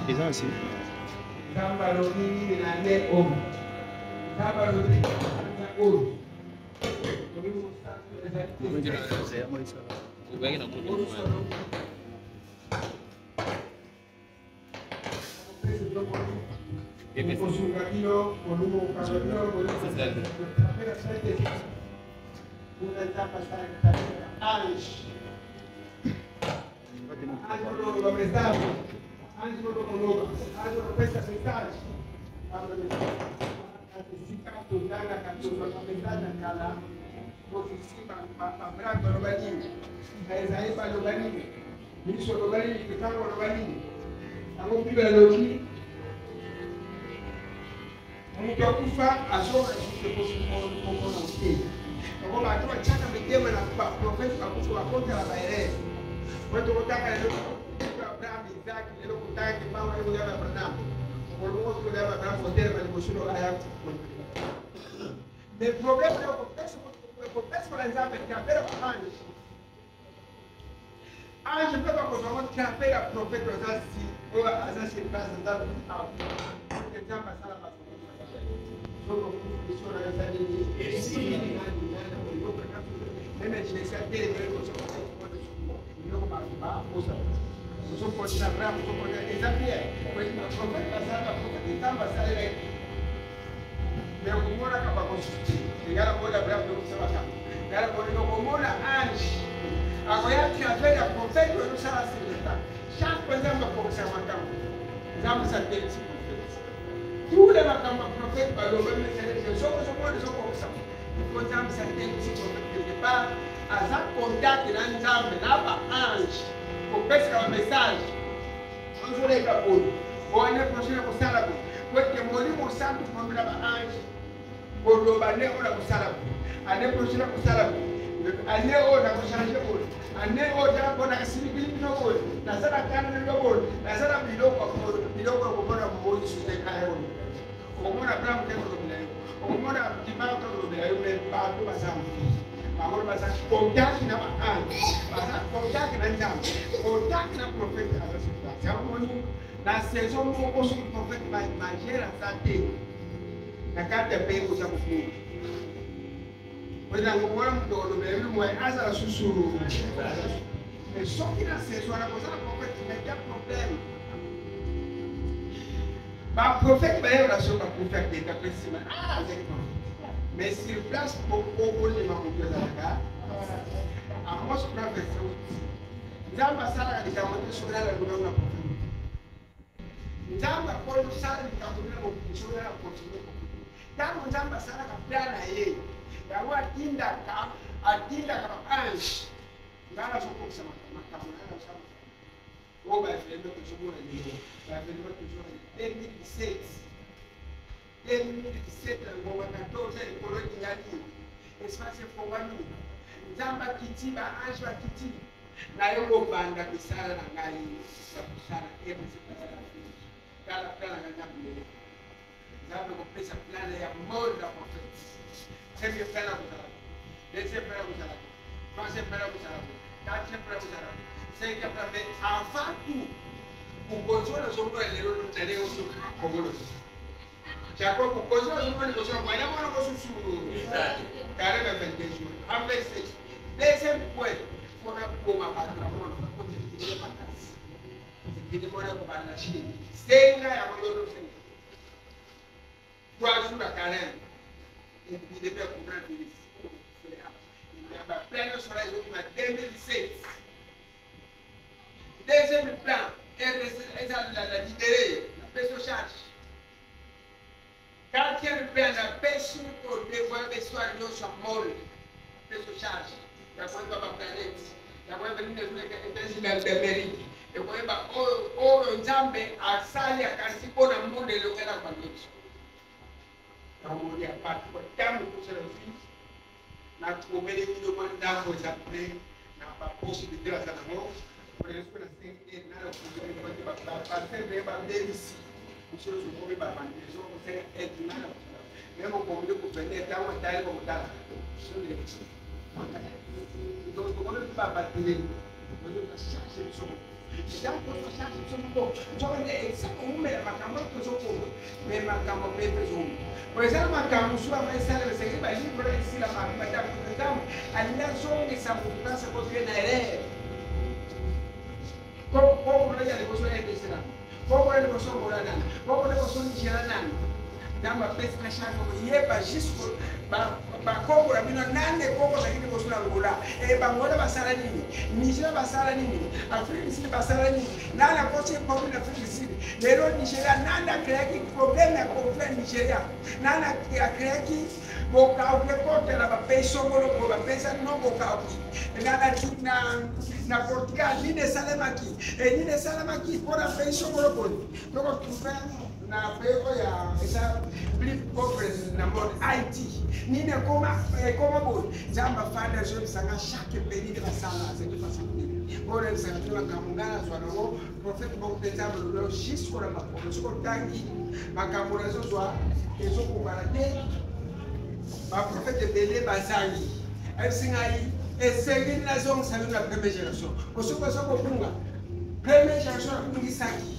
Ils ont aussi. Le problema é o contexto para exame que a pera anjo. Anjo pega com o que a pera profeta assim, ou assim passa dando ao. Que já passaram para sobre o que o senhor está dizendo. Esse eu para cá. Nem me diz que a pera é o senhor não vai moça. O senhor pode dar ramo, o senhor pode examinar. Pois o profeta passava, o profeta estava saindo. Pero como era capaz de consistir, llegar a poder hablar de un sabacán, llegar a poder como una ange, agora que a velha profeta não será aceitada. Já pensamos como se amatamos, vamos a ter esse profeta. Tudo é uma cama profeta para o homem celeste, somos como são. Depois vamos a ter esse profeta de paz, as contato na nzambe, na ange, com pesca uma mensagem, vamos olhar para o mundo, ou a neproxina com sábado. Porque morimos santo quando era anjo, quando o banheiro era com sábado, a neproxina com sábado, a neoda com sábado, a neoda com a siribilha no gol, na sala carne no gol, na sala biloco com a boa de sustentar o como na branca tem o bilhete, como na timão tem o bilhete, eu me pago passando. Agora passar contato na anjo, passar contato na nzambe, contato na profeta a situação. Na saison où on se prophète manger à sa tête, la carte de paix aux amours. Pois na memória do Brasil, mas asa sussurro. Mas só que na saison, a coisa do profeta não tem problema. Mas o profeta vai orar sobre o profeta de cima. Ah, c'est bon. Mais sur place, pour de ma coisa a moça professor, já passaram de caminho sobre a lua na Nzamba quando sai da caminho o puxou era continua. Tanto nzamba sai da plana aí. Ya wa tinda ka anjo. Ngala só com sama makamana na sama. O vai fazer o que chegou ali. Vai fazer o que chegou ali. 2017 ngoma 14 ekolo nyali. Espace fongami. Nzamba kitiba anjo akiti. Na yo banda bisala na ngai. Bisala Cada plana ganhando. Sabe como pensa plana é amor da profeta. Sempre plana usar. Desce para usar. Passe para usar. Tache para usar. Sei que para ver a fato o consolo sobre ele não teria o como não. Já com o consolo sobre ele você vai dar uma coisa sobre. Cara vai vender isso. A vezes desce depois fora uma para uma coisa que matar. Que demora para na China. Senga ya mandoro senga. 3 jours à carême. Il devait comprendre que il y a plein sur les autres, mais 2016. Deuxième plan, elle a libéré, la personne charge. Quatrième plan, la personne pour devoir l'histoire de son monde. La personne charge. La personne va planète. La personne va venir de l'Amérique. E kwamba oro nzambe asali akasipona modelo era kwa Yesu. Na mmoja apate kwa tamu kusema hivi na tuombe video kwa ndambo za pre na paposi bila sana mo Por isso que nós temos que nada para ser bem para deles. Os seus homens para manter, você é de nada. Mesmo como eu compreender, dá uma tarefa como dá. Então, como eu para bater, mas eu estou chateado de som. Já estou chateado de som um pouco. Só que é só um mês, mas como eu estou pouco, mesmo como bem pessoal. Pois é, mas como sua mãe sabe, você vai ir para esse lá, mas tá então, aliás, só que essa mudança pode vir na heré. Como não é que você é desse lá? Como é que você mora lá? Como é que você nigera lá? Dá uma peça na chave, e é para isso, para como a minha nana é como a gente você não mora. É para morar para sala nini, Nigéria para sala nini, África do Sul para sala nini. Nada pode ser como na África do Sul. Lero Nigéria nada cria que problema com o Nigéria. Nada cria que bocal que corta ela para pensar como para pensar não bocal que. Nada aqui na Portugal nem de Salema aqui, nem de Salema aqui por a pensar como pode. Então tu na pego ya esa blip conference na mode Haiti ni ne koma bo jamba fanda je sanga chaque pays de la sala c'est de façon pour les senateurs kamungana so no prophète bon tentable le jusqu'au la pour jusqu'au tangi makamura so so ezo ko barate ba prophète belé bazali elle singai et c'est une nation ça la première génération ko so ko bunga première génération ngi saki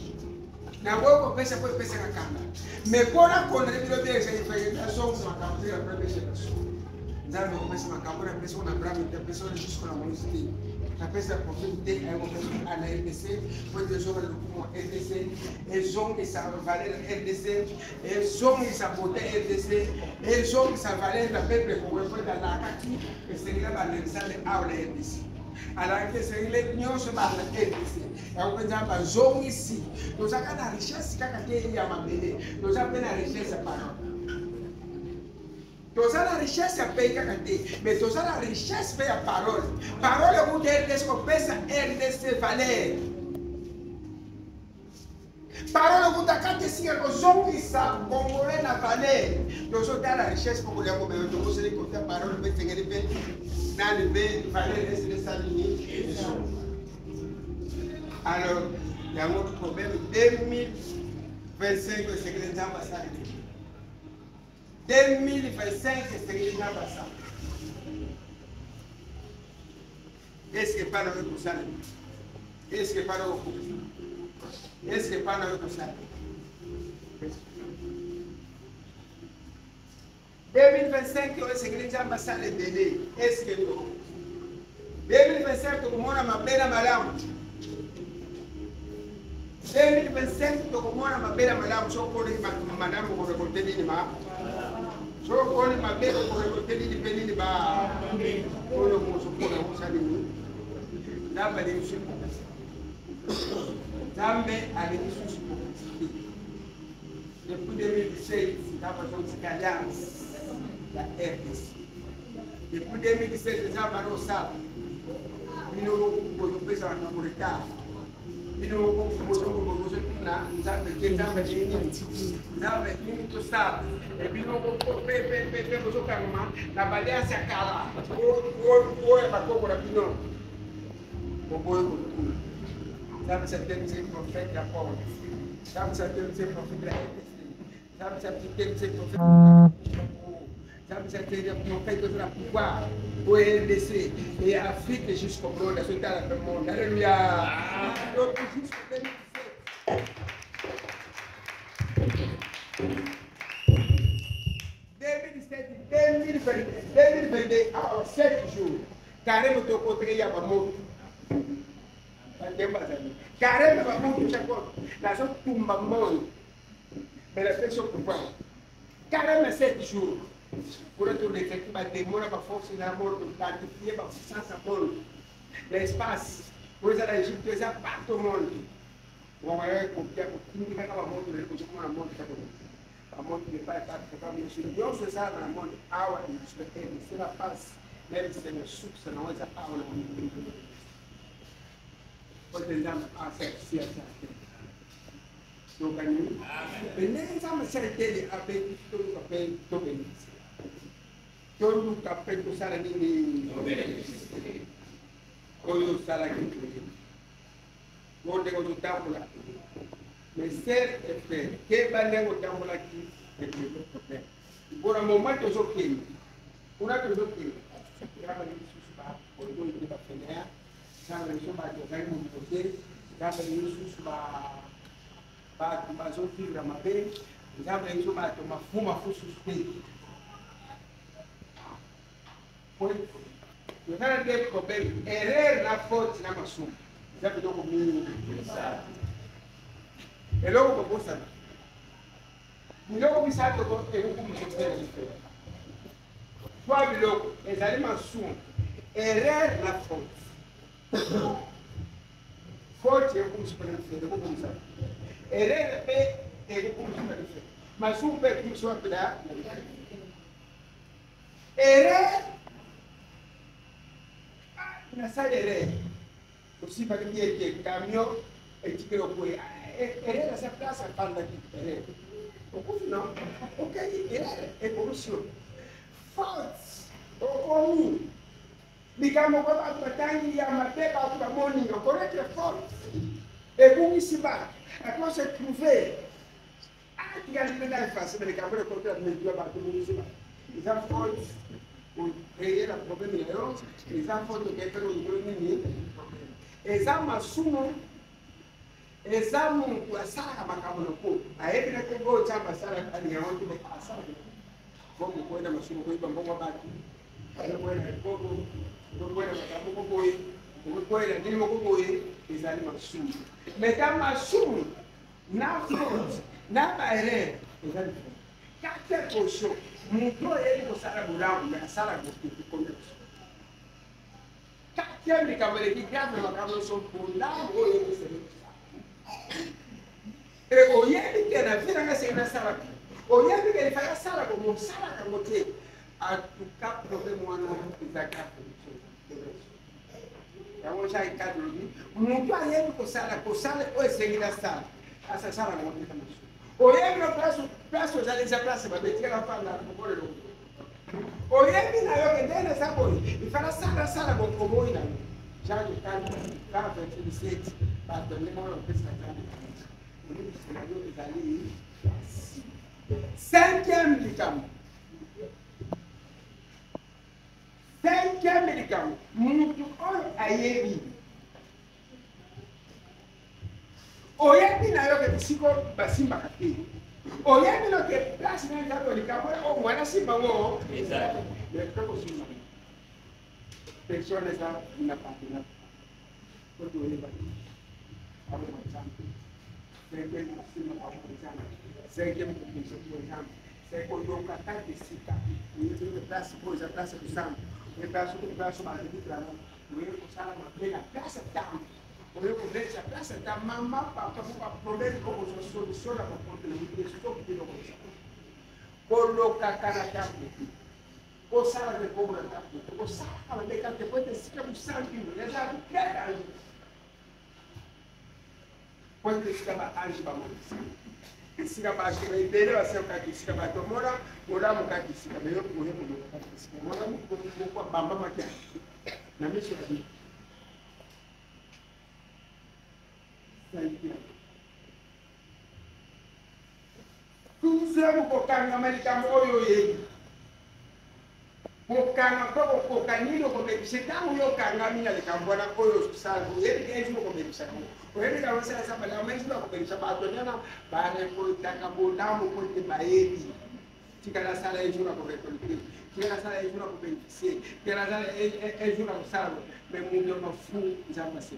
na wao pesa kwa pesa na kanda mekora kona ndio ndio sasa song za kampira pesa ndio ndio pesa makabura pesa na bravo ndio pesa na jusqu'à la monété la pesa profiter à la RDC pour des gens comme RDC et ont que ça valait la RDC et ont que ça votait RDC et ont que ça valait la peuple pour dans la kaki et c'est là dans les salles à la RDC alors que c'est les nions se battent la RDC on exemple zone ici nous avons la richesse kaka ke ya mabele nous avons la richesse par nous avons la richesse paye kaka te mais nous avons la richesse paye parole parole vous dire qu'est-ce qu'on pèse RDC valeur parole vous takate singa ko zone ça congolais na valeur nous avons la richesse pour les mots nous vous allez compter parole mais c'est ngeli pe na le be valeur c'est ça ligne alors, il y a un autre problème. 2025, c'est que les ambassades. 2025, c'est que les ambassades. Est-ce que pas dans le cousin? Est-ce que pas dans le cousin? Est-ce que pas dans le cousin? 2025, c'est que les ambassades sont délai. Est-ce que nous? 2025, tout le monde a ma peine à ma lampe. 2025 tokomona mabela malamu sokoni manamu ko rekolte nini ma sokoni mabela ko rekolte nini penini ba oyo mo sokona musali ni namba ni usiku zambe ali usiku depuis 2016 namba son alliance la RDC depuis 2017 namba no sa mino ko pesa na Mauritania ino kumozo na nzambe nzambe nzambe nini to start e bino ko pe bozo kama na baliasi akala o ba ko na bino boboy ko nzambe certaine c'est prophète la parole nzambe certaine c'est prophète la nzambe certaine c'est prophète nzambe certaine c'est prophète de la pouvoir au RDC et Afrique jusqu'au monde, la société à le monde. Alléluia. Donc jusqu'au 2017. 2022, alors 7 jours. Carrément, tu as côté, il y a pas mot. Carrément, pas mot, tu sais quoi. La zone tombe à monde. Mais la personne comprend. Carrément, 7 jours. Pour retourner quelqu'un va démorer ma force dans la mort, d'identifier ma puissance à mort. L'espace, pour les Égypte, les a pas tout le monde. On va aller copier pour qui ne va pas monter le côté de la mort. La mort n'est pas monsieur. Dieu, c'est ça dans la mort. Ah ouais, c'est la face. Même si c'est le soupe, c'est la mort. Ah ouais, on est dans la face. Donc, les hommes s'arrêtent avec tout le papel, tout le todo o capeta sala nini oyo sala kitu onde eu tambula. Mais ser e faire. Que bandengo tambula aqui é o problema. Por um momento eu sou quem? Una cosa che chiama il suo poi noi di Baffenea, chiama il suo bagno, che è un potere, chiama il suo bagno, ma sono fibra, ma bene, chiama il suo bagno, ma fuma fu sospetto. Poi, non è del problema, è la forza da Massum, sempre dopo mi pensare. E loro proposano. Mi loro mi sa che è un po' di differenza. Pablo es animação, errar na fonte. Fonte é como se pode dizer, como começar. Errar é como se pode dizer. Mas um pé como se pode dar. Errar, na sala errar. Você vai ver que caminhão é de que eu fui. Errar essa praça fala aqui. Errar. Não, ok, errar é corrupção. Faults or me become a batang yamate ba morning correct the faults e come si va a cosa trouver ti ga di dai fa se le camere porta nel tuo batto non si va i faults un era problemi no i faults che per un problemi esama sumo esamu kwa sala makamono ko a ebile ko go chamba sala ali ya watu ne asala como kwenda masumo kwa mbongo baki kwenda kogo kwenda makabuko boy kwenda ndimo kogoye izali masumo meta masumo na front na baere izali kate posho mutro yeli ko sala bulangu na sala ko konde kate ni kamere ki gabe makamno so bulangu oyo sele e oyeli tena vira ngase na sala oyeli ke fanya sala como sala kamote atuka problema wana izaka ya moja ikadro ni mtu ayeli ko sala o seguida sala asa sala kamote kama oyeli no plazo za leza plaza babetia la fala ko lo oyeli na yo ke ndene sabo ifala sala ko komo ina já de carne para fertilizante para também não precisa de cinquième médicament mutu oyo ayebi oyebi na yo ke bisiko basimbaka te oyebi no ke place na nzambe likambo o mwana simba wo persone za una página por tu vida amo machamba sempre cima amo machamba sempre machamba sempre quando catar de sika e eu praça coisa praça do samba eu praça mais de trás eu sala uma pena praça tá eu conversa a praça tá mamá para problema como solução para problema isso que eu vou coloca cara tá o sala de cobra tá o sala de cá depois de ficar no sangue já quer quando fica antes para mais fica baixo vai dele vai ser o cara que fica vai tomar morar no cara que fica melhor correr no cara que fica morar no com a bamba maquia na mesma aqui tudo será um pouquinho americano oyo Mokanga kwa kokanino komebisha uyo kanga mina likambona oyo salu yeli kenzi komebisha oyeli ka wasa saba la menzi komebisha ba tonyana ba ne ko taka bondamu ko te baebi tikala sala ejuna ko rekolti tikala sala ejuna ko beneficie tikala sala ejuna ko sala me mundo no fu nzamba se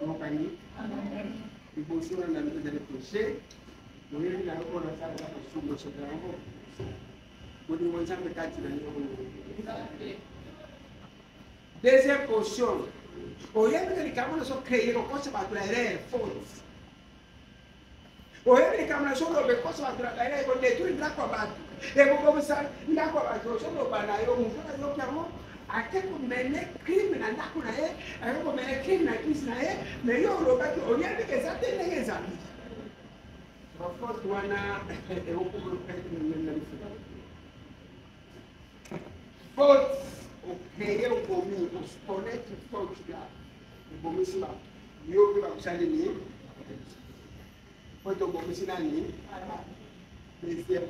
mokani ibosura na ndo de projet oyeli na ko na sala ko sumo se trango deuxième portion oyebika likambo so créer kokosa bato na erreur faute oyebika likambo so lobe kosa bato na erreur ko détruire ndako bato e ko komisa ndako bato so loba na yo mutu na yo kyamo ate ko mene crime na ndako na ye ate ko mene crime na kisi na ye mais yo loba ki oyebika ezate ndenge ezali faute wana e ko ko na Faute, o que eu comi, os coletes fautiados. bomisi ba yo pe ba kusali ni foto bomisi nani bese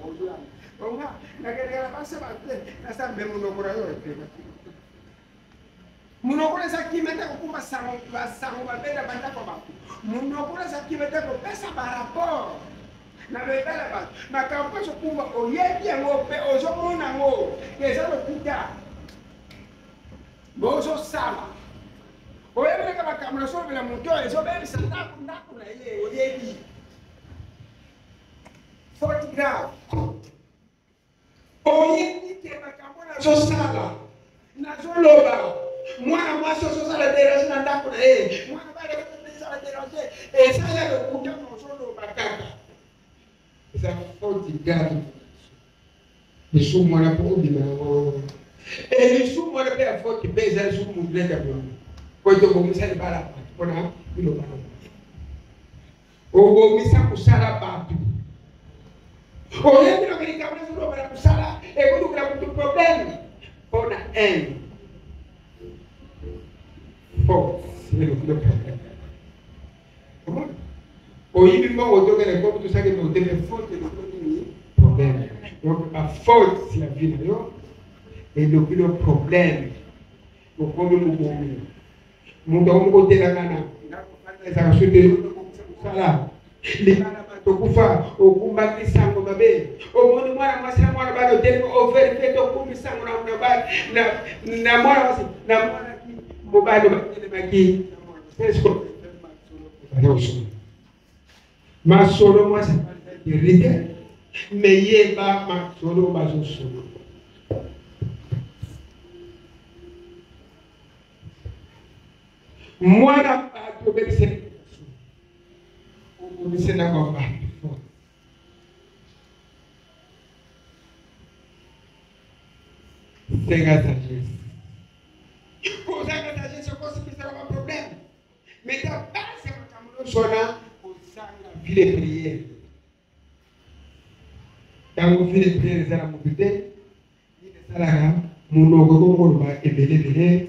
ojula onga nakera basa ba na sa be muno kora yo pe muno kora sa kimeta ko kumba sango ba beda banda ko ba muno kora sa kimeta ko pesa ba rapport na bebela ba makampa so kumba oyebi yango pe ozo mona ngo eza lokuta bozo sala oyebi ka makamla so bela muto ezo be sanda ndako na ye oyebi 40 grave oyebi ke makamla so sala na zo loba mwana mwaso so sala derasi na ndako na ye mwana ba de sala derasi eza ya lokuta no so loba kaka eza 40 grave Yesu mwana po bina o Yesu mwana pe a 40 pe eza Yesu mudleta po ko to bo misali bala pona ilo bala o bo misa kusala batu o yendo lo que kabla so bala kusala e ko dukla ku problem pona en fo ilo ko problem o yibi mo woto ke ko tu sake no te faute de problème donc a faute si la vie yo et le problème au cours du moment muda umukote la kana za kusudi sala libana batokufa okumba kisango babe omoni mwana mwasira mwana bado tele overfit okumbi sango na mwana na mwana wasi na mwana ki mobado batele maki esko ayoso masolo mwasa iride meyeba masolo bazosolo mwana atobese obise na baba tenga sagesse kozanga sagesse kosipisa ba problème mais ta base makamulo sona kozanga vile prière tango vile prière zala mutute ni sala munoko ko ko ba ebele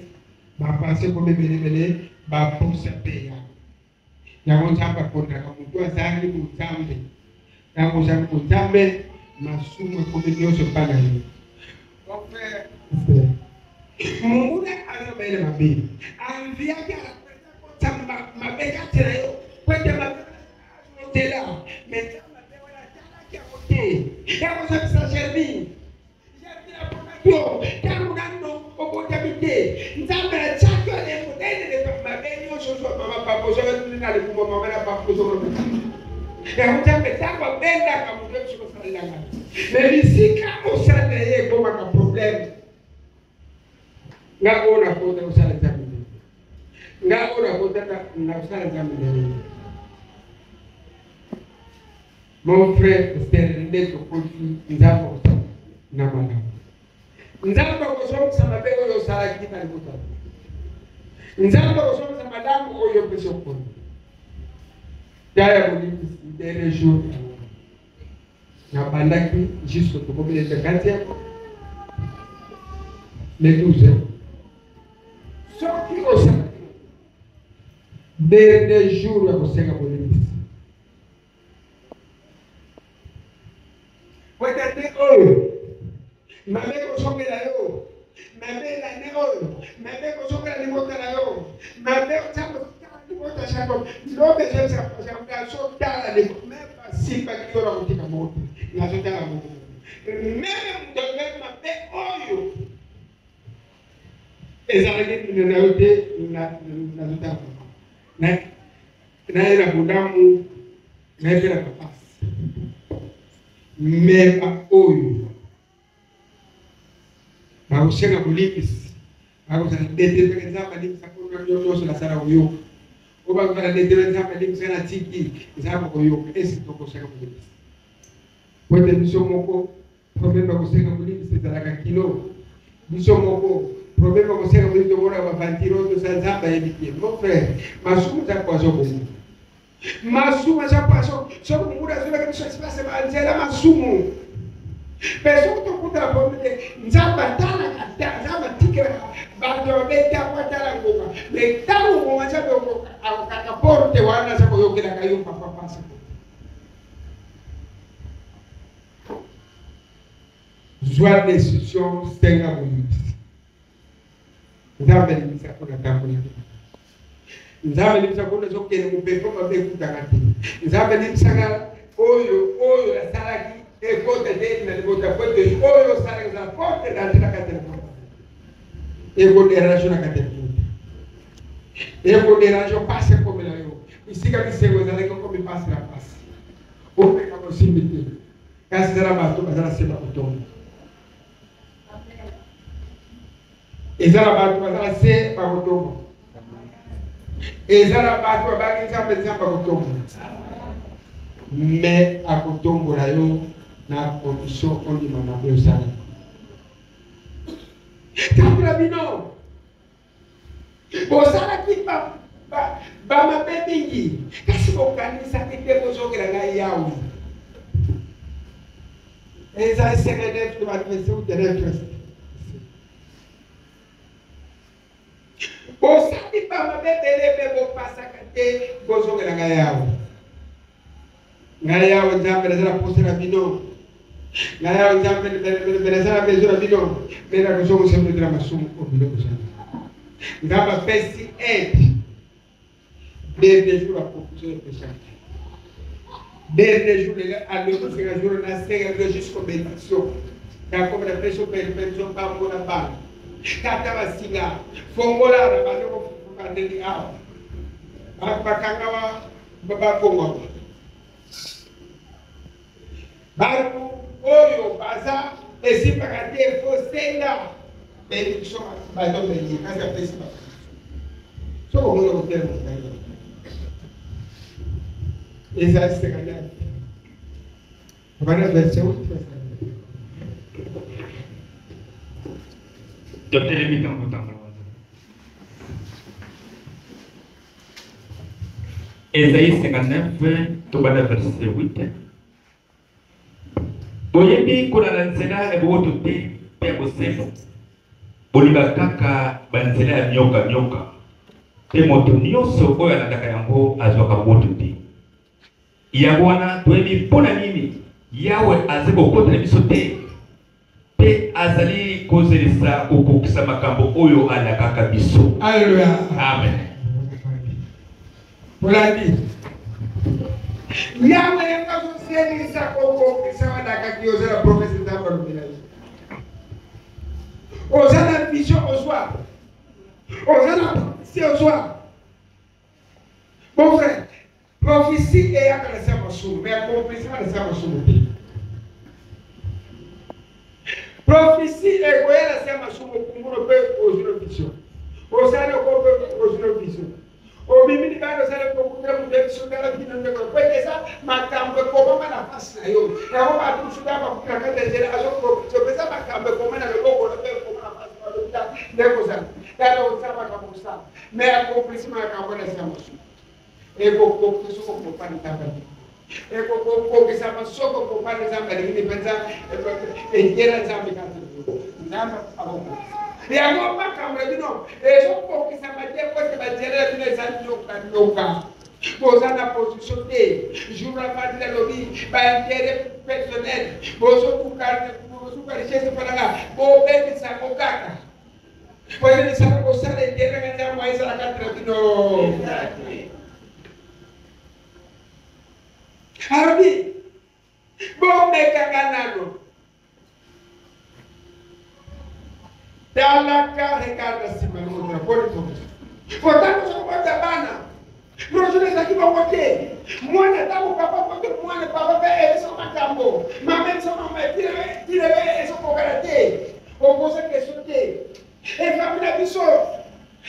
ba passer comme ebele ba posa peya yango nzamba kontra ka mutu azali mutambe yango za mutambe masumu ko nyonso pana yo donc frère mungu ana bele mabe anvia ka ko tamba mabeka tena yo kwete mabeka tela mais mabe wala tala ki akote yango za sajermi ya pona yo tangu nando obotabite nzamba ya chakyo le modele de mabe nyonso so mama papo so na le kumba mama na papo so ya utambe tangu benda ka mutu so salanga mais bisika osala ye ko maka problème nga ona ko ta osala tambe nga ona ko ta na osala tambe mon frère sterinde ko konti nzamba osala na mala nzamba ko so sama be ko osala kita ni buta nzamba ko so sama damu ko yo peso ko daya boni des jours na bandaki jusqu'au combien de 40 les 12 so ki osala des jours ya kosenga boni peut-être mabe ko sokela yo mabe la neo mabe ko sokela ni motala yo mabe ko tsambo ni motala shako lo be je sa ka so tala ni même pas si pas ki ora mutika moto na so tala moto même de même mabe oyo ezalaki ni na yote na so tala na ina budamu na ina kapasi mema oyo bakusenga kulikisi bakusana determine nzamba limsakuna yoso la sara uyo oba kana determine nzamba limsana tiki nzamba uyo esi tokosenga kulikisi pote misomoko problème bakusenga kulikisi zalaka kilo misomoko problème bakusenga kulikisi bora ba vantiro to nzamba yebikie mon frère masumu za kwa zoko masumu za paso soko muda zile kwa espace ba nzela masumu peso kutokuta pombe nzamba tana nzamba tikira Bato bete akwatala ngoma. Metamu ngoma chapo akaporte wana chapo yokela kayo papa pasa. Joie de décision stenga bonus. Nzambe nimsakuna tambula. Nzambe nimsakuna zokele mupeko mabekuta kati. Nzambe nimsaka oyo la salaki e kota de na bota kote oyo salaki za kote na tena kati. Ego deranje na kati. Ego deranje passe comme la yo. Ici quand il se goza là comme il passe la passe. O peka possibilité. Kasi zara bato bazala seba otomo. Ezara bato bazala se ba otomo. Ezara bato ba nzambe nzamba otomo. Mais a kotombo la yo na condition on dit mama be osala. Tambula bino. Bosala ki ba mabe bingi. Kasi bokanisa kite bozongela ngai yawe. Eza serenef de m'adresser ou de l'interest. Bosali ba mabe belebe bo pasaka te bozongela ngai yawe. Ngai yawe nzambe nazala posela bino. Ngai yawe nzambe nazala bezala bino. Mera kuzongo sembe dira masumu ko bino kuzana. Ngaba pesi aide. Dernier jour à proposition de péché. Dernier jour à l'autre jour na sega jusqu'au bénédiction. Quand comme la pression perpétuelle pas mon abal. Kata basinga fongola na balo ko kandeli awa. Bakanga wa baba kongo. Baru oyo baza esipakate fosenda bénédiction ba do béni kasa pesi ba. So ko ngolo ko termo. Esa es secundaria. Para versão Totalmente não votamos. Esaïe 59, tobana verset 8. Boyebi kuna nzela eboto te pe bosembo. Boliba kaka banzela ya nyoka. Te moto nyonso oyo alandaka yango azwaka moto te. Yango wana toyebi mpona nini yawe aza kokotela biso te pe azali kozelisa kokokisa makambo oyo alakaka biso. Alléluia. Amen. Polandi. Yawe yakazoselisa kokokisa wadaka kiozela profesi nzamba lumila. Ozana vision au soir. Ozana prophétie au soir. Mon frère, prophétie est à la masoum, mais accomplissement de sa masoum. Prophétie est quoi la masoum pour nous faire une vision. Ozana une vision. Au mimi bado sala kukuta mudekso dala kinonde ko kwetesa makambo ko mama na fasi na yo ya ko ba tu suda ba kaka tezela azo ko so pesa makambo ko mama na logo na pe ko mama fasi na lo ndeko sana ya lo sama kama kusa me accomplissement makambo na sama su e ko so ko pa ni tamba e ko kisa masoko ko pa ni zamba ni penza e kera zamba ka zamba abo ya ngoma kamwe bino eso ko kisa maje ko se bajela bino nyoka posana position te jour la partie de lobby ba intérêt personnel bozo kuka richesse para bo bebe sa kokaka pode ni sa ko sa de terra ngata mais la katra bino arabi bo me kaganano dalla carregada se manutra por tudo. Portanto, só pode bana. Nós não aqui para você. Mwana tabu papa pode mwana papa é só matambo. Mamãe só mamãe tira é só cocarate. Ou coisa que só te. É família bicho.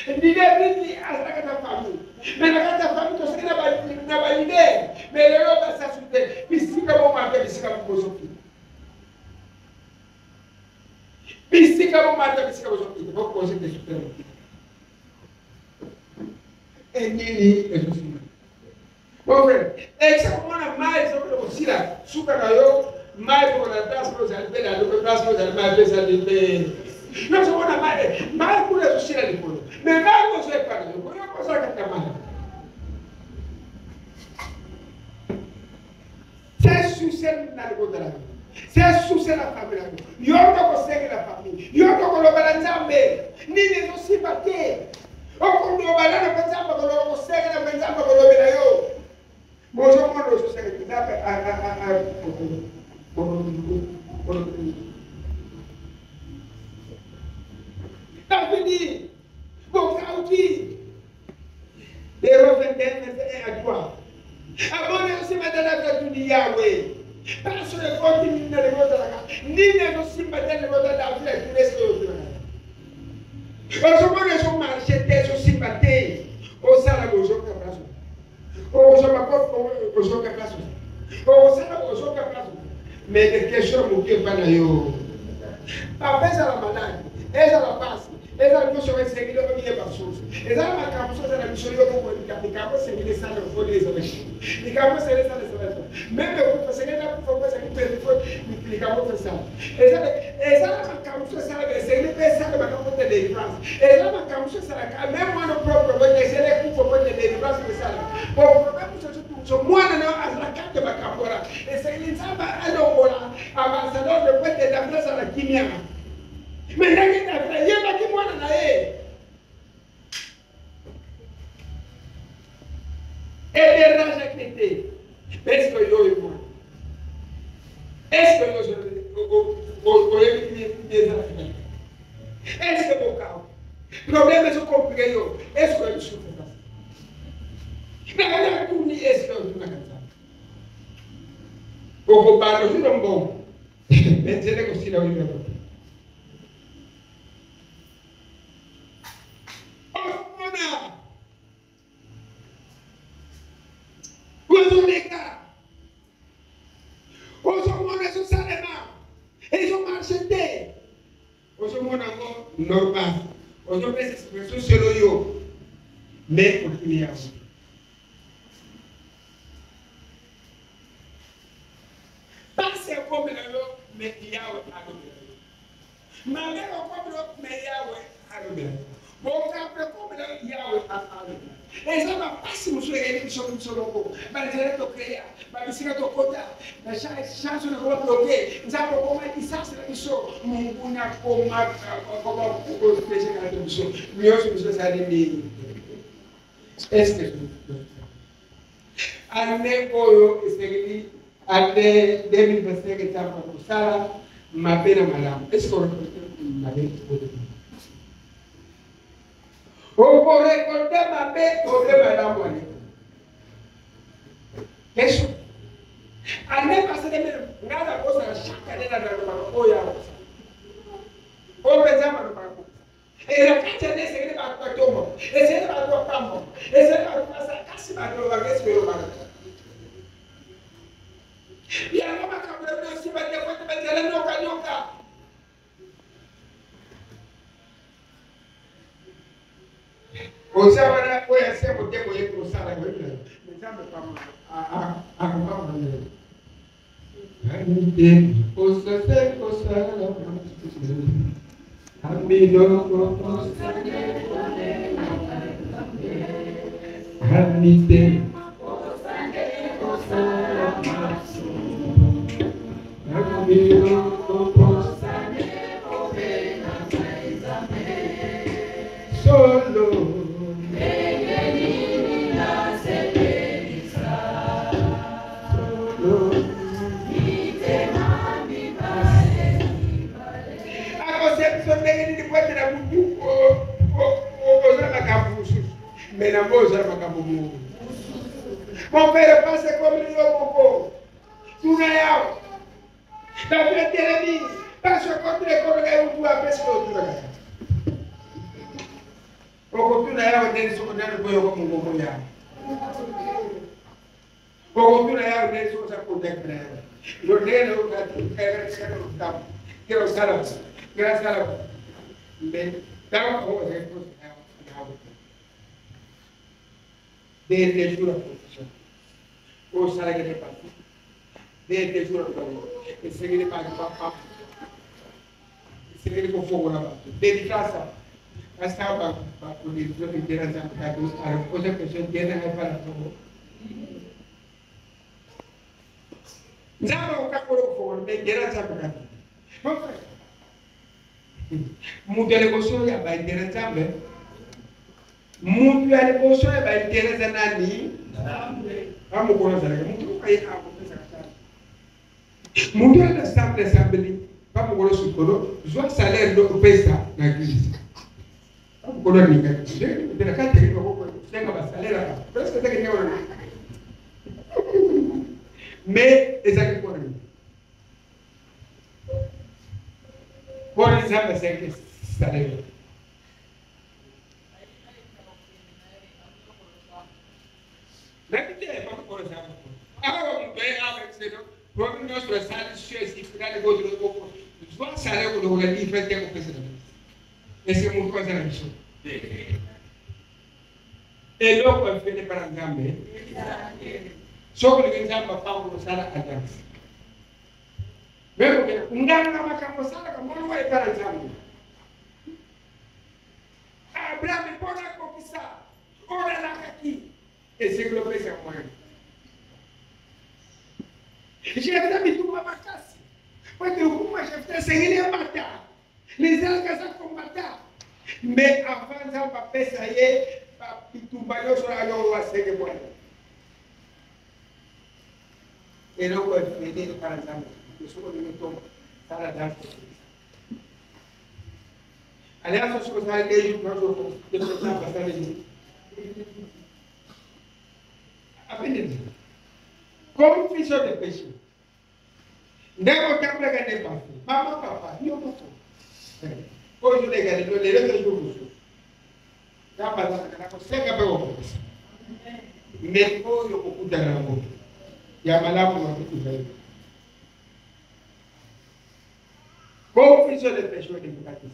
Ninguém hasta que a família. Mas na casa família tu sei na valide. Melhor para se assustar. Pisica bom marca pisica bom sofrer. Pisica bom marca pisica bom sofrer. Vou coisa que super. É nini é justo. Bom, é que se comanda mais sobre o sila, suca caiu, mais por a das coisas, pela do braço das mais vezes ali. Não se comanda mais por muda susila likolo. Mais va vous faire parler. Vous ne pouvez pas faire mal. C'est souci na likolo la. C'est souci la famille. Yo ko conseiller la famille. Yo ko lo balanzambe. Nini zo sympathie. O ko lo balana pensamba ko lo conseiller na pensamba ko lo bela yo. Bonjour mon lo conseiller qui d'après David, bon Kaouti, les revenants à toi. Abonnez aussi madame la Tuni Yahweh. Parce que le continue de l'autre, ni les aussi madame de l'autre d'Afrique, tous les autres. Parce que les gens marchaient des aussi battés au salaire aux gens qui passent. Au salaire aux gens qui passent. Au salaire aux gens qui passent. Mais les questions ne sont pas là. Papa, c'est la malade. Elle a la passe. Elle a le mission de seguir le milieu par chose. Elle a la capuche de la mission de la capuche, c'est les salles de folie des origines. Les capuches, c'est les salles de salles. Même le groupe, c'est les salles de folie, les capuches, c'est ça. Elle a la capuche, c'est les salles de délivrance. Elle a la capuche, c'est la même moi, le propre, c'est les groupes de délivrance de salles. Pour le problème, c'est moi, à la carte de ma capora. Et c'est les salles à l'Obola, ambassadeur de Père de la place à la Kimia. Mais il y a qui moi dans et les rages éclatés. Est-ce que yo moi? Est-ce que yo est-ce que mon cas? Problème est compliqué yo. Est-ce que je suis pas? Mais tout ni est-ce que je suis pas? Au parle je non bon. Mais c'est là que si là oui. Normal. Aujourd'hui, c'est expression selon yo. Mais pour qu'il y a pas c'est comme là, mais il y a un malgré comme là, mais il y a un bon, après comme là, il y a un et ça va pas si vous soyez sur une seule logo. Mais je vais te créer. Mais si tu comptes, la chance de vous bloquer. Nous avons comment dit ça, c'est la mission. On a comment pour protéger la mission. Mieux sur ce salimi. Est-ce que année pour c'est année 2025 est à pour ça, ma peine madame. Est-ce qu'on m'avait on peut récolter ma paix au lieu de la monnaie. Question. Année passée, on a la chose à chaque année dans le parcours. On peut dire dans le parcours. Et la quatrième année, c'est que la parcours tombe. Et c'est la parcours tombe. Et c'est la parcours ça casse ma drogue avec ce que l'on va faire. Il y a un moment quand on aussi va dire que tu vas dire non, Osama oya sema demo yetu sana kwa hiyo. Nitambe kama Amide osase osala Amido osane Amide osane osala Amido osane obena saizame solo mais la mose à Macabou. Mon père passe comme le Yoko. Tout n'a pas. La fête de l'ennemi, parce que quand les collègues ont tout à faire, au continue à avoir des secondaires de Boyo comme Momoya. Au continue à avoir des choses à côté. Le lait de l'autre, qui est au salon, grâce à la. Mais dans le des jours à profession. Au salaire des partis. Des jours à profession. Et c'est que les partis papa. C'est que les confondent là-bas. Dédicace. Estava para poder ter as amizades, a coisa que a gente tem é para todo. Não, o capô for, tem que ter as amizades. Muito negócio já vai ter as amizades. Muito negócio já vai ter as amizades. Vamos começar, muito vai começar. Muito negócio vamos começar o todo. Já salário do pesa na crise. Kalau ni kan, dia nak cari apa? Saya nggak masalah lah. Terus kita kena orang. Mais exact quoi ni? Por exemplo, c'est que ça l'est. Nanti dia apa por exemplo? Agora vamos ver a ver Quando nós pensamos se final de outro pouco, só sabe quando o ali vai ter que fazer. Esse é muito coisa na missão. E logo vai vir para Ngambe. Só que ele já papau no sala atrás. Mesmo que Ngambe na macambo sala como não vai para Ngambe. Abraham pode conquistar. Ora lá aqui. Esse que eu penso amanhã. Jephthé me uma macaça. Porque uma Jephthé sem ele matar. Les gens qui combattent. Mais avant ça, papa ça y est, tout baillot sur la langue va se dévoiler. Et là, on va finir par exemple. Je suis venu tomber dans la danse. Allez à ce que ça a été juste un jour. Je ne sais pas passer les jours. Appelez-le. Comme fils de péché. Ndeko kabla gane pas. Maman papa, yo moto. Hoje le gane do le le jogo. Já passa na consegue ver o. Meko yo kukuta na moto. Ya malamu wa kukuta. Como fils de péché de mukati.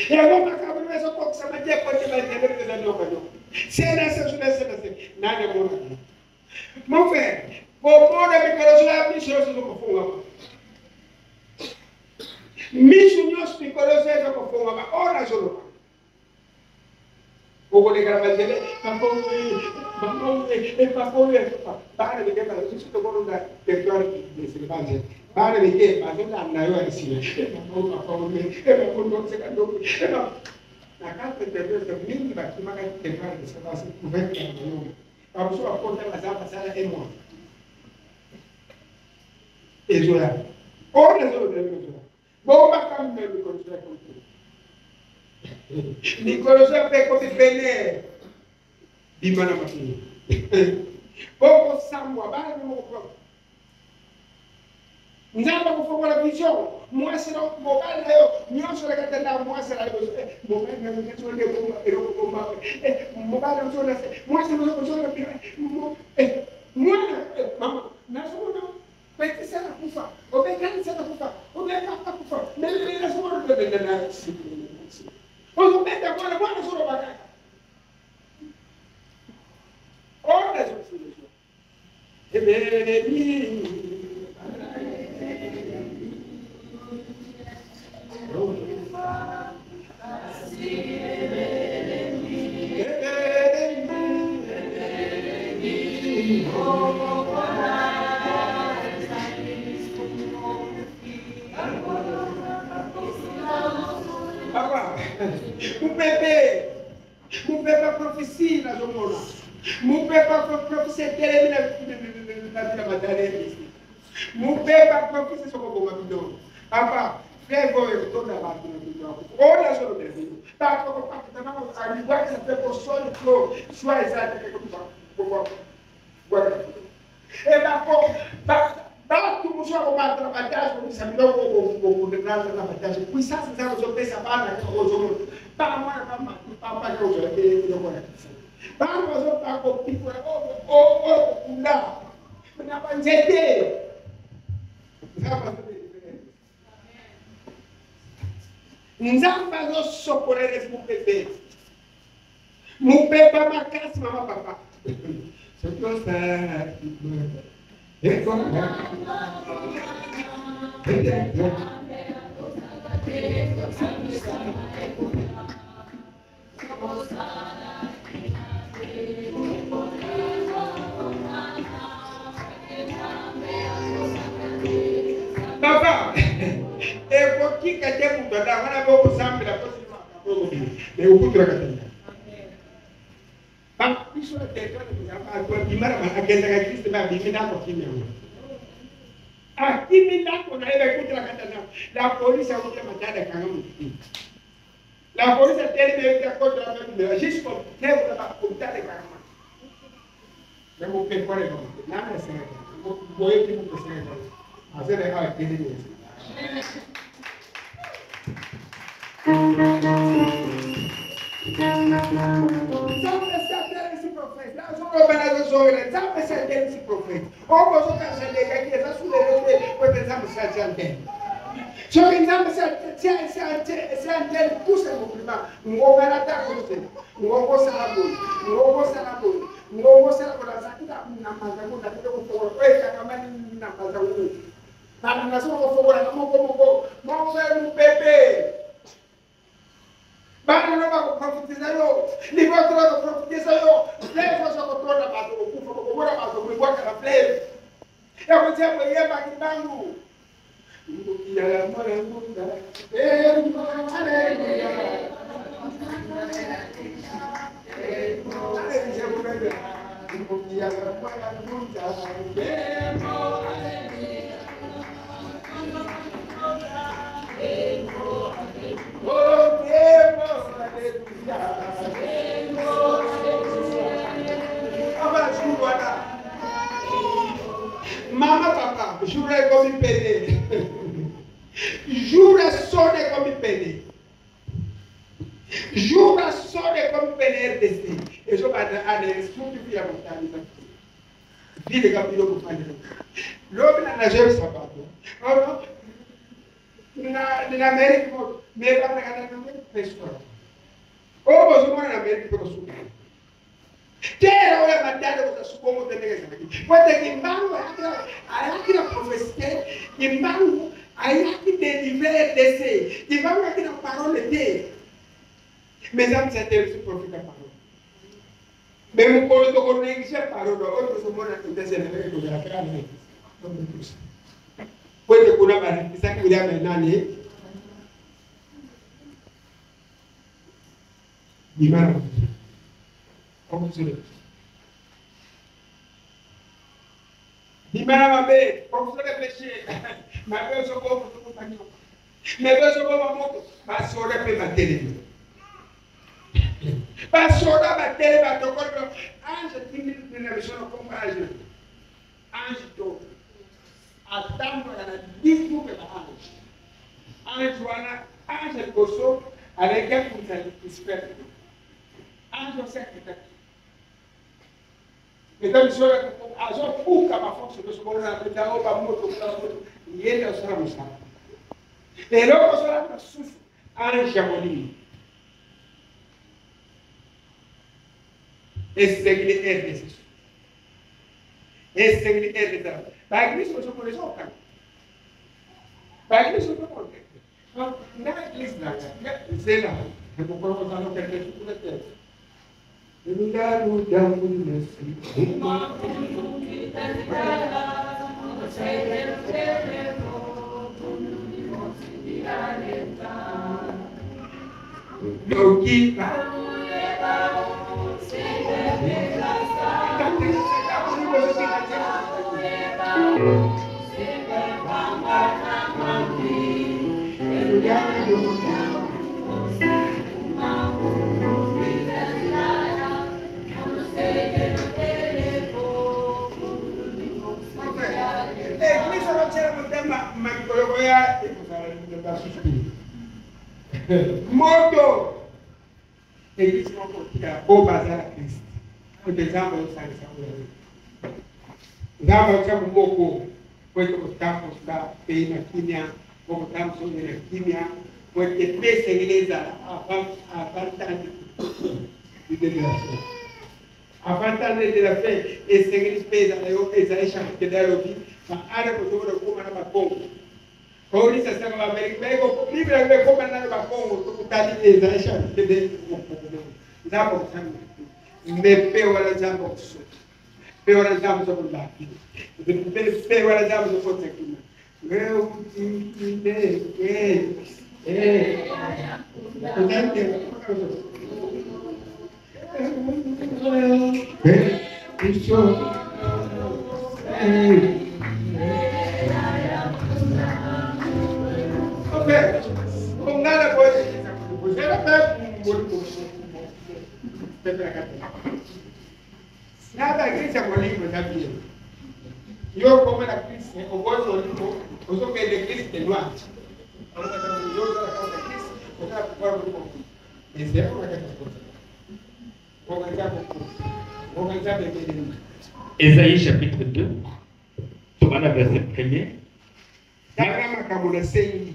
E agora acaba essa pouco sama je pode vai ter que fazer o caminho. Se nessa nada mora. Mon frère, pour me connaître la mission sur le fond. Mission sur le fond, on a solo. Pour les gravats, para de que para isso que eu da território de Silvânia. Para de que para não dar na eu assim. Na carta de Deus eu nem vai que mais território de Silvânia governo. A pessoa pode passar passar é morto. Israel. Olha só o Deus. Bom bacana mesmo quando você conta. Nicolas pegou de pele. Dimana mati. Pouco samwa bala no ko. Nzamba kufunga la vision. Moi c'est donc mobile là. Nyo sur la katana moi c'est la mobile na ngeto ndio bomba mobile ndio na moi c'est ndio moi mama nasoma Peki sana kufa. Obekani sana kufa. Obekaka kufa. Mimi nasoma ndio na Obekaka bwana sura bakaka. Olha só isso. Mon papa prophétie na jomona. Mon papa prophétie termine na batalha. Mon papa prophétie sur le Babylone. Papa, frère voyez toda a Babylone. Olha só o Brasil. Tá com o papo da não a linguagem se pegou só no flow. Sua exata que eu guarda. E ba tu musha ko ba trabalhar com isso não com nada na batalha. Pois sabe se eu pensa bana com o jogo. Para mora para que eu vou para fazer para com tipo lá na banjete nzamba zo socorrer esse bebê meu bebê marcar se mamãe papá se gosta Toda hora vou usar pela próxima acabou. Eu vou trocar também. Mas isso é ter a tua primeira a guerra que Cristo vai vir na aqui mesmo. Aqui me dá quando ele vai contra a catana. La polícia vai matar a cagão. La polícia tem meio que contra a minha. A gente pode ter uma contar de cagão. Eu vou pegar ele. Nada é certo. Vou ir para o certo. Mas ele vai aqui de esse profeta, eu sou organizador, sabe esse profeta. Ou você quer saber que aqui é só o que pensamos se adiante. Só que se adiante, puxa o prima, um governo da coisa, um governo salabui, um governo salabui, um governo salabui, aqui na mazagu, na vida do fogo, oi, tá caminhando na mazagu. Na nação do fogo, na mão como vamos ver um bebê. Bana não vai profetizar eu, nem vou trocar profetizar eu, leva só o torna para o cufa, o cobra para o igual que fleve. Eu vou dizer para ele para que bangu. E ela mora no mundo, Mama, papa, jura como me pedir. Jura só de como me pedir. Jura só de como pedir desse. Eu sou para a desculpa que a vontade da vida que eu pedi para fazer. Logo na nação sapato. Na América, me vai para cada nome pessoal. Ou você mora na América para o sul. Quero olhar a matéria que você como tem que saber. Pode que mango aí que na profecia, que mango aí que deliver desse, que mango aqui na parole de. Mas já me ter esse profeta parole. Mesmo quando eu tô nem que já parole, outro você mora na desse nível que já pega nem. Pode que na barra, isso aqui já me nani. Gimana? Como sudah? Di mana mabe? Como sudah peche? Mabe so como tu panyo. Mabe so como moto. Basora pe batele. Basora batele batokoro. Anja timi na visão como anja. Anja to. Atambo na difu pe anja. Anja wana anja koso alega kunta espera. Anja secretario. Então, isso é a sua fuga para força do seu na vida ou para muito e ele é o seu amor. E logo só na sua anja boni. Esse é desse. Esse é desse. Vai que isso só por isso cara. Vai que isso só por isso. Não, não é isso não. Sei lá. Eu vou colocar no perfil do texto. Moto eles vão tirar o bazar a Cristo. O desamo é sai saúde. Dava o chamo pouco, foi que botamos da pena quimia, botamos o na quimia, foi que pesa igreja a vantagem de delegação. A vantagem de la fé é seguir pesa, eu pesa é chama que dar o fim, mas área por todo como na bacon. Por isso essa nova América, pego livre me como na bacon, tu tá ali é chama que der. Zabo me pego ela zabo. Pego ela zabo sobre daqui. Pego ela zabo sobre aqui. Eu te Nada igreja comigo, sabia? Eu como era cristã, eu gosto eu sou que de Cristo no ar. Eu sou da casa de Cristo, eu quero provar o mundo. Esse é o que eu vou organizar bem. Ésaïe chapitre 2, tomana verset 1er. Kama kama unasema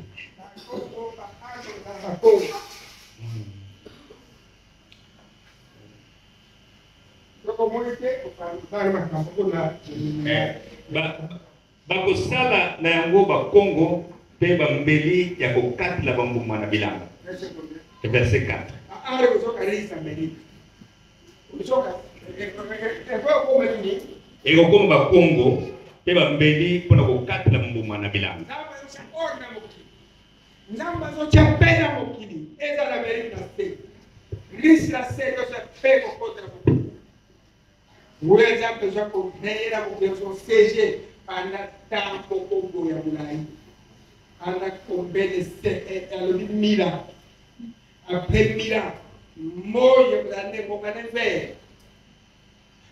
bakosala na yango bakongo mpe bambeli ya kokatela bambuma na bilanga. Verset 4. Ekokoma bakongo mpe bambeli mpona kokatela bambuma na bilanga. Nzamba zochapenda mokili eza na Amerika state. Grisi la state osa pego contra mokili. Uweza mpeswa kumpera mokili seje anda tampo kongo ya mulai. Anda kombele se aloni mira. Apre mira. Moyo brande mokane ve.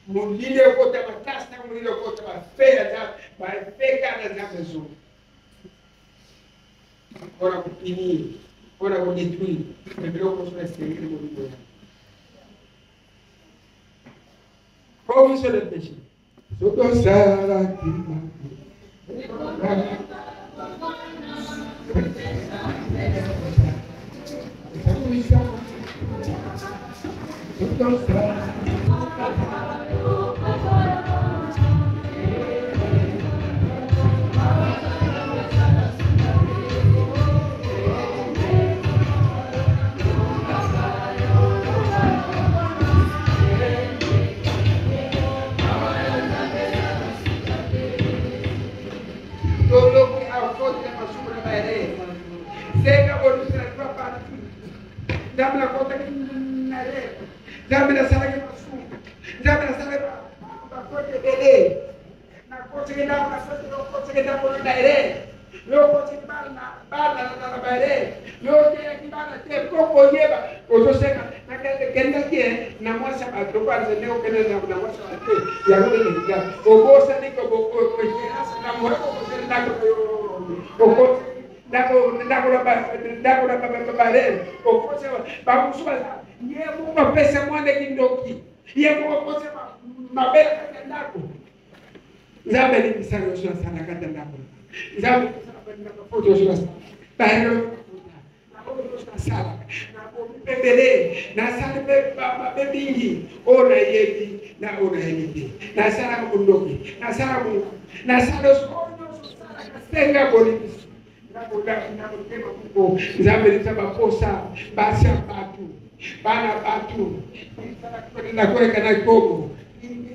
Mulile kota matasta mulile kota mafea za mafeka na zamezo. Ora kupini, ora kudetui, ndio kwa sababu sisi ndio ndio. Professor de peixe. Soto sara kima. Soto sara. Dame la conta que na lei. Dame la sala que passou. Dame la sala para coisa dele. Na coisa que dá para fazer, não coisa que dá por na lei. Eu coisa que bala na baile. Eu tenho que bala ter como lleva. O você na que aqui na moça a trocar de neo que na moça aqui. E agora ele diga, o bolsa nem que o esperança na moça você dá o Ndakula barel okoze bakuswa yebo mapesa mwande kindoki yebo okoze mabela katandako zabe ni misalo sura sana katandako zabe na foto sura sana bahero na foto sala na pembele na sala bebingi ona yebi na ona yebi na sala kundoki na sala sala kastenga bolimi Nzambelisa baposa basa batu bana batu na kweka na gogo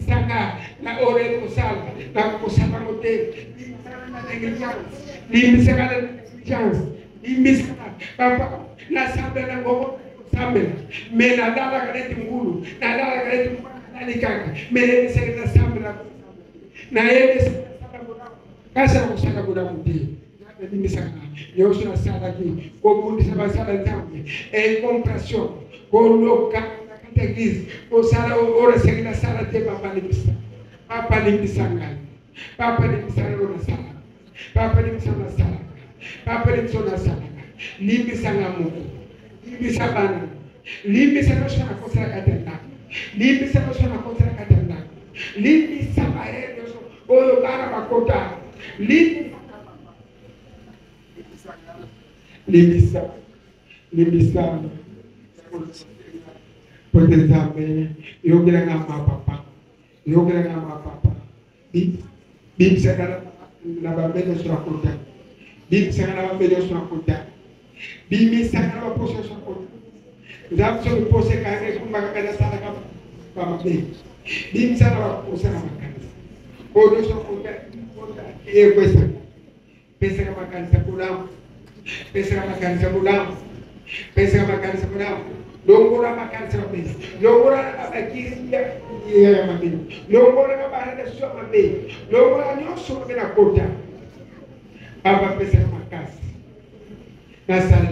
sanga na ore kusala na kusala mote na negligence limisaka na negligence limisaka papa na sambe na gogo sambe me na dala kaneti ngulu na dala kaneti nani kaka me ni sekta sambe na yeye sekta kasa kusaka kuna mti eu sou na sala aqui, como mundo sabe sala também, é compração, coloca na categoria, o sala ora segue na sala tem papa limisa ngai, papa limisa na sala, papa limisa na sala, papa limisa na sala, limisa ngamu, limisa bana, limisa no sala contra catena, limisa no sala contra catena, limisa baere, o bana makota, limisa Limisa potenzame eu quero ganhar papa bim segala na babelo sua conta bim segala na babelo sua conta bim segala na posse sua conta já só posse carregar com uma cada sala para bem bim segala na posse na casa ou sua conta eu pensa que uma casa curão pesa makanisa mudamu, pesa makanisa mudamu, longora makanisa mabe, longora abakiri ya mabe, longora kabarada sio mabe, longora nyoso mabe na kota, baba pesa makasi, nasali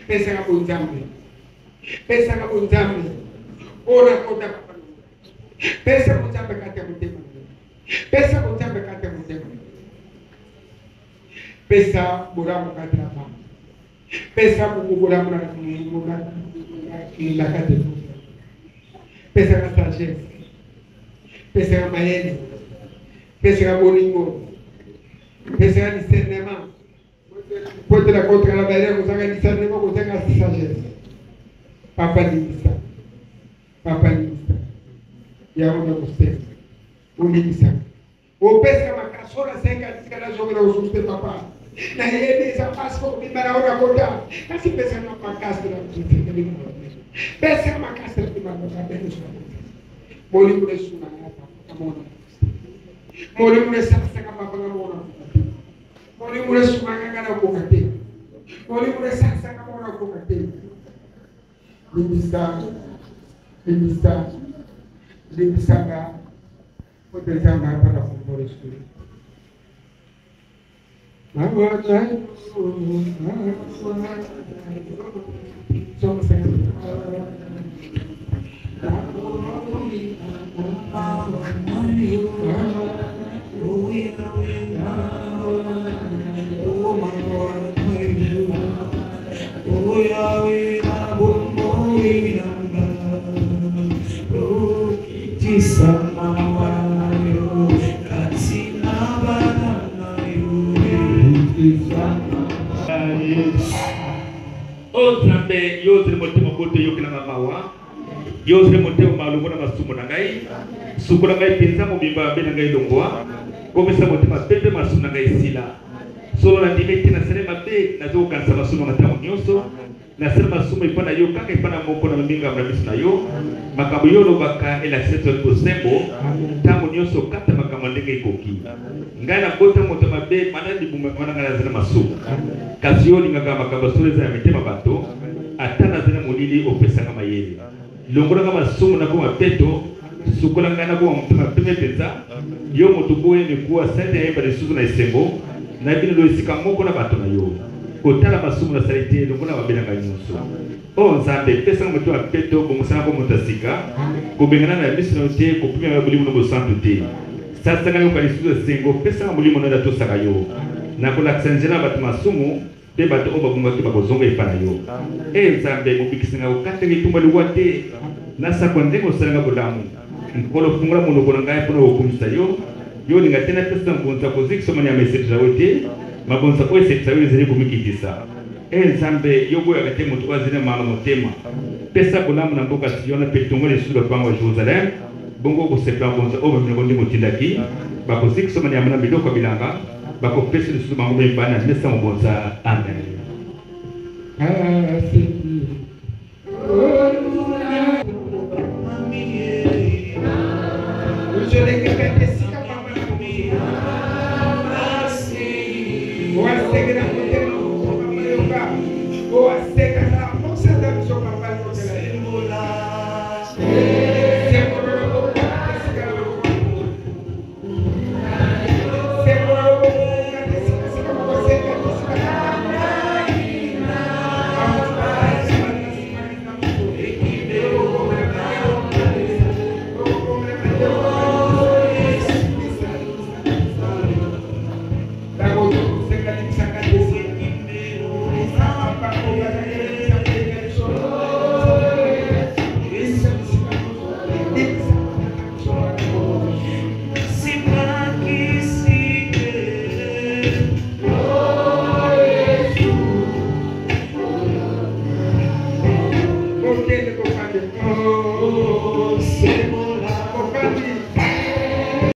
pesa kabunzambe, pesa kabunzambe, ora kota papa, pesa kabunzambe kate mutema, pesa kabunzambe kate mutema. Pesa buramu kati hapa, pesa buramu na kati, pesa kastaje, pesa mayeni, pesa bolingo, pesa ni cinema, pote la contra la barrière kusanga ni cinema kusanga sagesse, papa limisa, ya una kusema, ulimisa, o pesa makasora senga tikana zongera ususte papa. Na yeye za pasko bimara ora kota kasi pesa na makasi na mtendeni pesa makasi na bimara na bendo moli mule suna hapa kama moli mule sasa kama kama mona moli mule suna ngana kokate moli mule sasa kama mona kokate limista poteza hapa na kumore skuli. Ozambe yote motema bote yokina mamawa yote motema malungu na masumo na ngai sukula ngai pinza mobimba be na ngai longwa komisa motema pepe masumo na ngai sila solo na dimeti na sere mabe na zo kansa masumo na tamu nyoso na sere masumo ipana yo kaka ipana moko na mbinga mrabisi na yo makabu yolo baka ela seto ko sembo tamu nyoso kata makamu ndenge ikoki ngai na bota motema be manadi buma kana ngala zina masumo kasioni ngaka makaba sore za mitema bato atana zina mulili opesa kama yeye longola kama sumu na kwa peto sukola ngana kwa mtuma pemepeza yo motuboye ni kuwa sente yemba risuzu na isembo na bino lo isika moko na bato na yo kotala masumu na salite longola mabela nganyuso o nzambe pesa mtu wa peto bomusana kwa mutasika kubengana na misino te kupimia mabuli muno bosantu te sasa ngani kwa risuzu sengo pesa mulimo na dato saka yo na kula ksanjena batu masumu te bato oba bunga ke bakozonga ipana yo nzambe mubikisinga ukate kitumba liwate nasa kwa ndengo salanga bulamu nkolo fungula muno kono ngai pono okumisa yo ninga tena pesa mbonza koziki somanya message la wote mabonza ko seksa yo zili kumikitisa nzambe yo boya kate mutu azina mama motema pesa bulamu na mboka siona petongo le sulu kwa Jerusalem bongo ko sepla bonza oba mino ndi mutindaki bakoziki somanya mana biloko bilanga bako pesa le sulu bango mbana nesa mbonza amen.